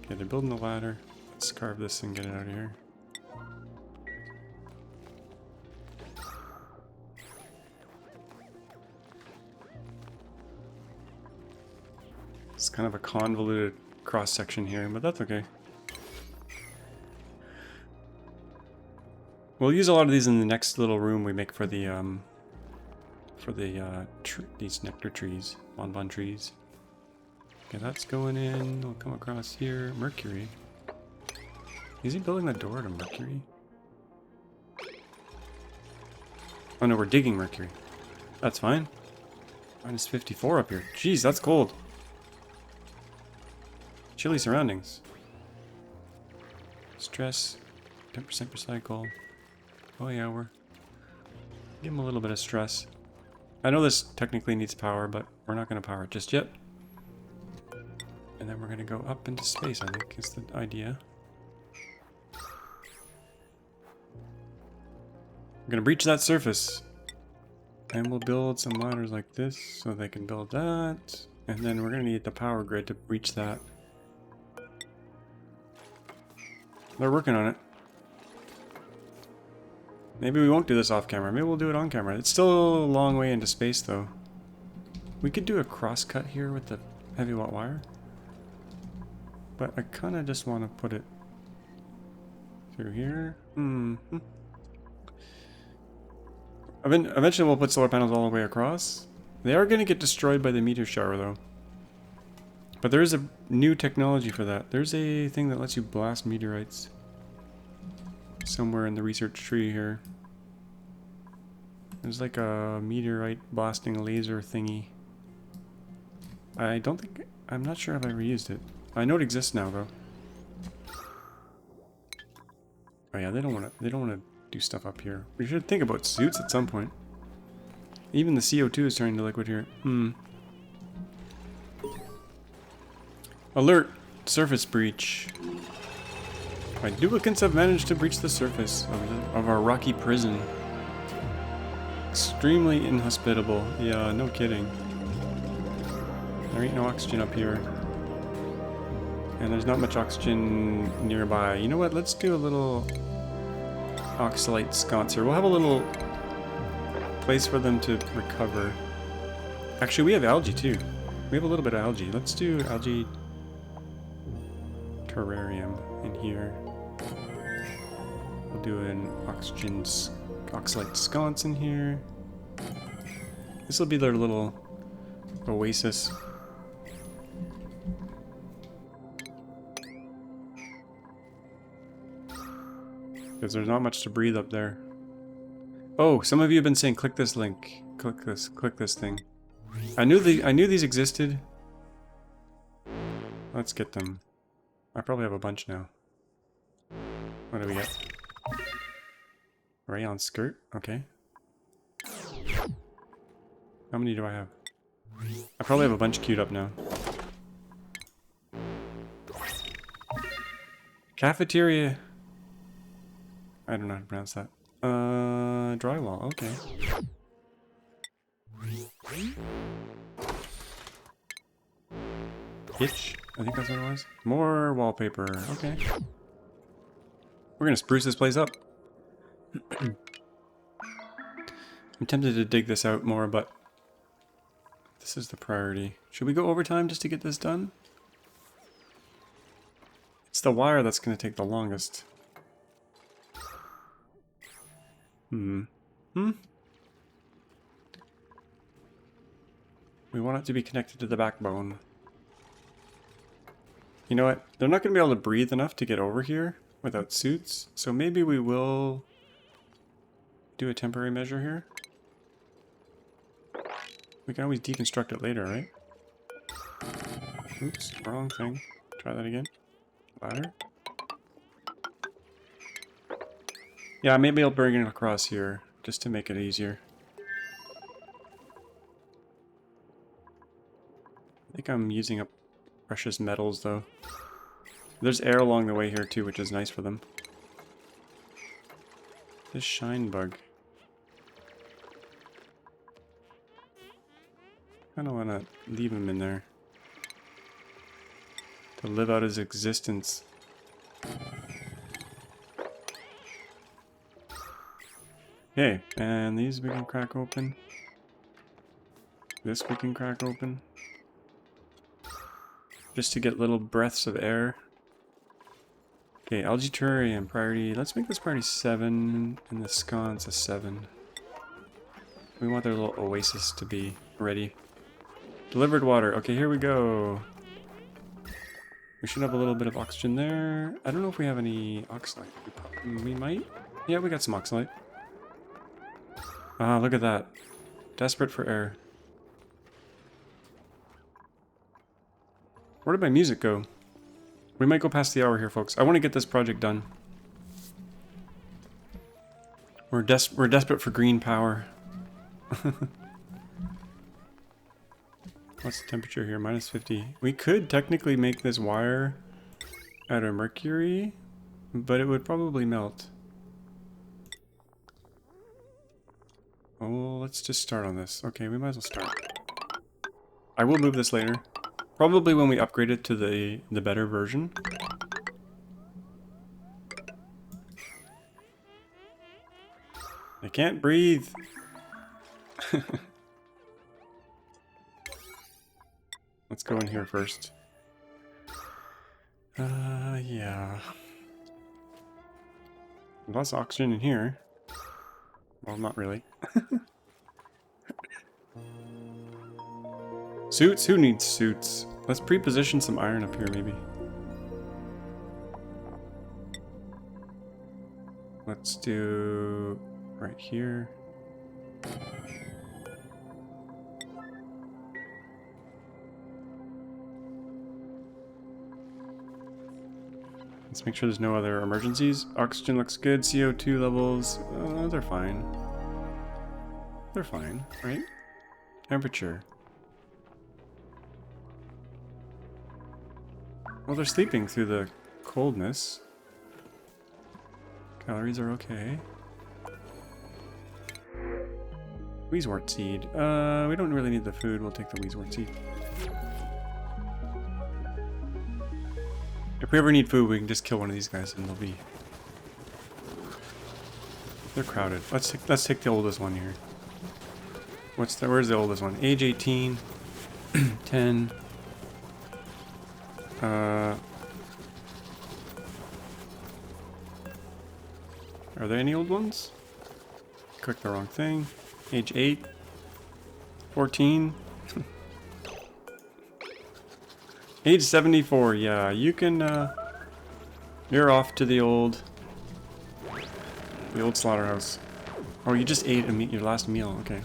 Okay, they're building the ladder. Let's carve this and get it out of here. It's kind of a convoluted cross-section here, but that's okay. We'll use a lot of these in the next little room we make for the these nectar trees, bonbon trees. Okay, that's going in. We'll come across here. Mercury. Is he building the door to Mercury? Oh no, we're digging Mercury. That's fine. -54 up here. Jeez, that's cold. Chilly surroundings. Stress. 10% per cycle. Oh yeah, we're... Give him a little bit of stress. I know this technically needs power, but we're not going to power it just yet. And then we're going to go up into space, I think, is the idea. We're going to breach that surface. And we'll build some ladders like this, so they can build that. And then we're going to need the power grid to reach that. They're working on it. Maybe we won't do this off camera. Maybe we'll do it on camera. It's still a long way into space, though. We could do a cross cut here with the heavy watt wire. But I kind of just want to put it through here. Eventually we'll put solar panels all the way across. They are going to get destroyed by the meteor shower, though. But there is a new technology for that. There's a thing that lets you blast meteorites. Somewhere in the research tree here. There's like a meteorite blasting laser thingy. I'm not sure if I ever used it. I know it exists now, though. Oh yeah, they don't want to do stuff up here. We should think about suits at some point. Even the CO2 is turning to liquid here. Alert! Surface breach. My duplicants have managed to breach the surface of our rocky prison. Extremely inhospitable. Yeah, no kidding. There ain't no oxygen up here. And there's not much oxygen nearby. You know what? Let's do a little oxalite sconce here. We'll have a little place for them to recover. Actually, we have algae too. We have a little bit of algae. Let's do algae terrarium in here. We'll do an oxalite sconce in here. This will be their little oasis. Because there's not much to breathe up there. Oh, some of you have been saying click this link. Click this thing. I knew these existed. Let's get them. I probably have a bunch now. What do we get? Rayon skirt, okay. How many do I have? I probably have a bunch queued up now. Cafeteria. I don't know how to pronounce that. Drywall, okay. Itch? I think that's what it was. More wallpaper, okay. We're gonna spruce this place up. I'm tempted to dig this out more, but this is the priority. Should we go overtime just to get this done? It's the wire that's gonna take the longest. We want it to be connected to the backbone. You know what? They're not going to be able to breathe enough to get over here without suits, so maybe we will do a temporary measure here. We can always deconstruct it later, right? Oops, wrong thing. Try that again. Ladder. Yeah, maybe I'll bring it across here, just to make it easier. I think I'm using up precious metals, though. There's air along the way here, too, which is nice for them. This shine bug. I don't want to leave him in there. To live out his existence. Okay, and these we can crack open. This we can crack open. Just to get little breaths of air. Okay, algae terrarium priority. Let's make this priority 7 and the sconce a 7. We want their little oasis to be ready. Delivered water. Okay, here we go. We should have a little bit of oxygen there. I don't know if we have any oxalite. We might. Yeah, we got some oxalite. Ah, look at that. Desperate for air. Where did my music go? We might go past the hour here, folks. I want to get this project done. We're desperate for green power. What's the temperature here? Minus 50. We could technically make this wire out of mercury, but it would probably melt. Oh, let's just start on this. Okay, we might as well start. I will move this later. Probably when we upgrade it to the better version. I can't breathe. Let's go in here first. Yeah. Lots of oxygen in here. Well, not really. Suits? Who needs suits? Let's pre-position some iron up here, maybe. Let's do right here. Let's make sure there's no other emergencies. Oxygen looks good. CO2 levels, they're fine. They're fine, right? Temperature. Well, they're sleeping through the coldness. Calories are okay. Wheezewort seed. We don't really need the food. We'll take the wheezewort seed. If we ever need food, we can just kill one of these guys and they'll be... They're crowded. Let's take the oldest one here. Where's the oldest one? Age 18. 10. Are there any old ones? Clicked the wrong thing. Age 8. 14. Age 74, yeah, you can, you're off to the old slaughterhouse. Oh, you just ate your last meal, okay.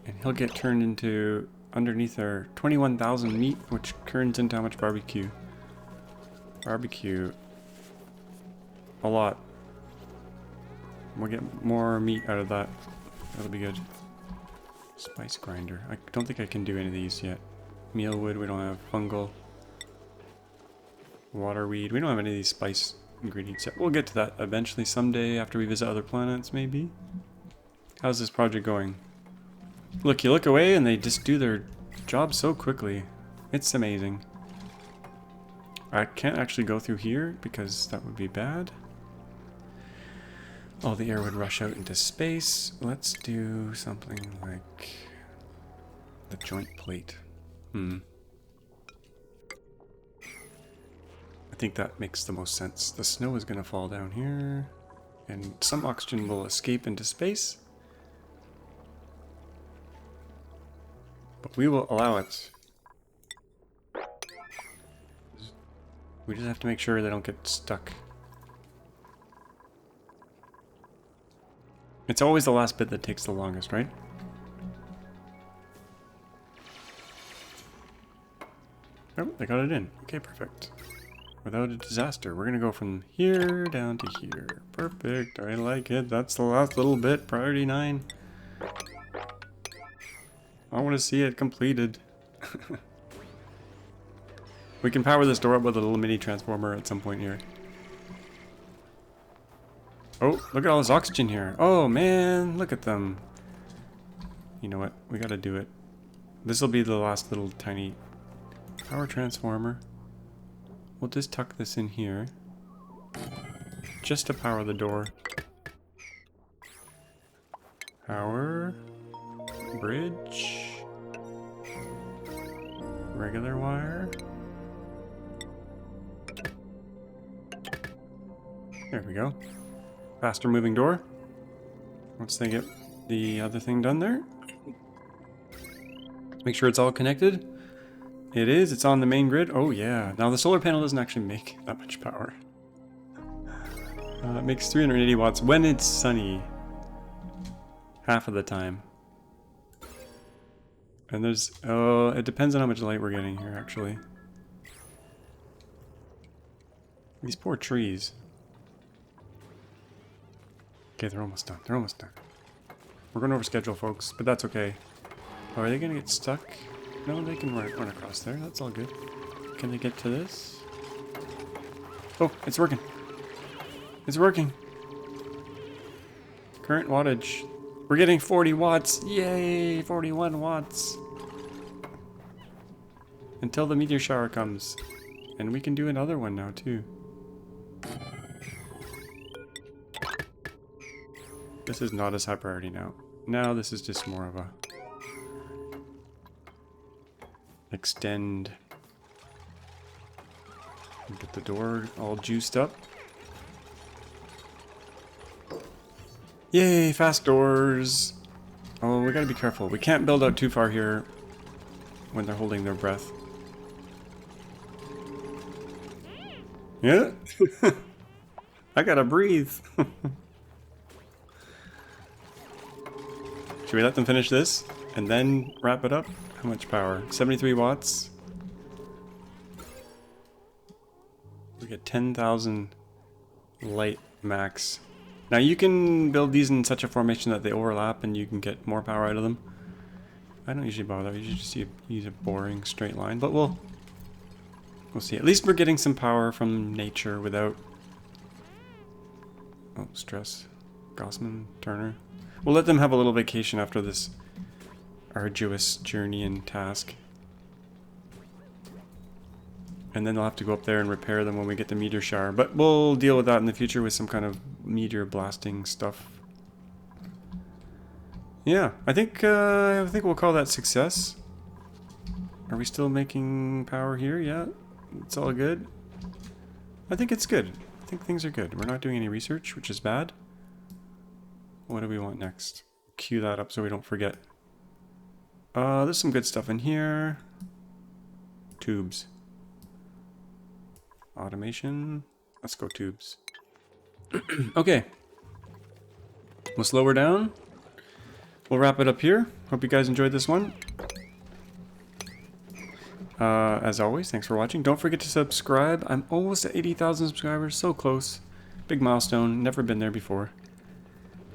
And he'll get turned into, underneath our 21,000 meat, which turns into how much barbecue? Barbecue. A lot. We'll get more meat out of that. That'll be good. Spice grinder. I don't think I can do any of these yet. Mealwood, we don't have. Fungal. Waterweed. We don't have any of these spice ingredients yet. We'll get to that eventually someday after we visit other planets, maybe. How's this project going? Look, you look away and they just do their job so quickly. It's amazing. I can't actually go through here because that would be bad. All the air would rush out into space. Let's do something like the joint plate. I think that makes the most sense. The snow is going to fall down here, and some oxygen will escape into space. But we will allow it. We just have to make sure they don't get stuck. It's always the last bit that takes the longest, right? Oh, they got it in. Okay, perfect. Without a disaster. We're gonna go from here down to here. Perfect. I like it. That's the last little bit. Priority 9. I want to see it completed. We can power this door up with a little mini transformer at some point here. Oh, look at all this oxygen here. Oh man, look at them. You know what? We gotta do it. This will be the last little tiny power transformer. We'll just tuck this in here. Just to power the door. Power. Bridge. Regular wire. There we go. Faster moving door. Once they get the other thing done there. Make sure it's all connected. It is. It's on the main grid. Oh yeah. Now the solar panel doesn't actually make that much power. It makes 380 watts when it's sunny. Half of the time. And there's... oh, it depends on how much light we're getting here actually. These poor trees. Okay, they're almost done. They're almost done. We're going over schedule, folks, but that's okay. Oh, are they going to get stuck? No, they can run across there. That's all good. Can they get to this? Oh, it's working. It's working. Current wattage. We're getting 40 watts. Yay! 41 watts. Until the meteor shower comes. And we can do another one now, too. This is not as high priority now. Now this is just more of a extend. Get the door all juiced up. Yay, fast doors! Oh, we gotta be careful. We can't build out too far here when they're holding their breath. Yeah? I gotta breathe. Should we let them finish this and then wrap it up? How much power? 73 watts? We get 10,000 light max. Now you can build these in such a formation that they overlap and you can get more power out of them. I don't usually bother. I usually just use a boring straight line, but we'll see. At least we're getting some power from nature without... Oh, stress. Gossman, Turner. We'll let them have a little vacation after this arduous journey and task. And then they'll have to go up there and repair them when we get the meteor shower. But we'll deal with that in the future with some kind of meteor blasting stuff. Yeah, I think we'll call that success. Are we still making power here? Yeah, it's all good. I think it's good. I think things are good. We're not doing any research, which is bad. What do we want next? Cue that up so we don't forget. There's some good stuff in here. Tubes. Automation. Let's go tubes. Okay. We'll slow her down. We'll wrap it up here. Hope you guys enjoyed this one. As always, thanks for watching. Don't forget to subscribe. I'm almost at 80,000 subscribers. So close. Big milestone. Never been there before.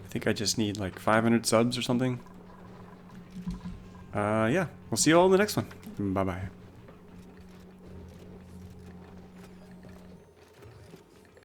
I think I just need like 500 subs or something. Yeah. We'll see you all in the next one. Bye-bye.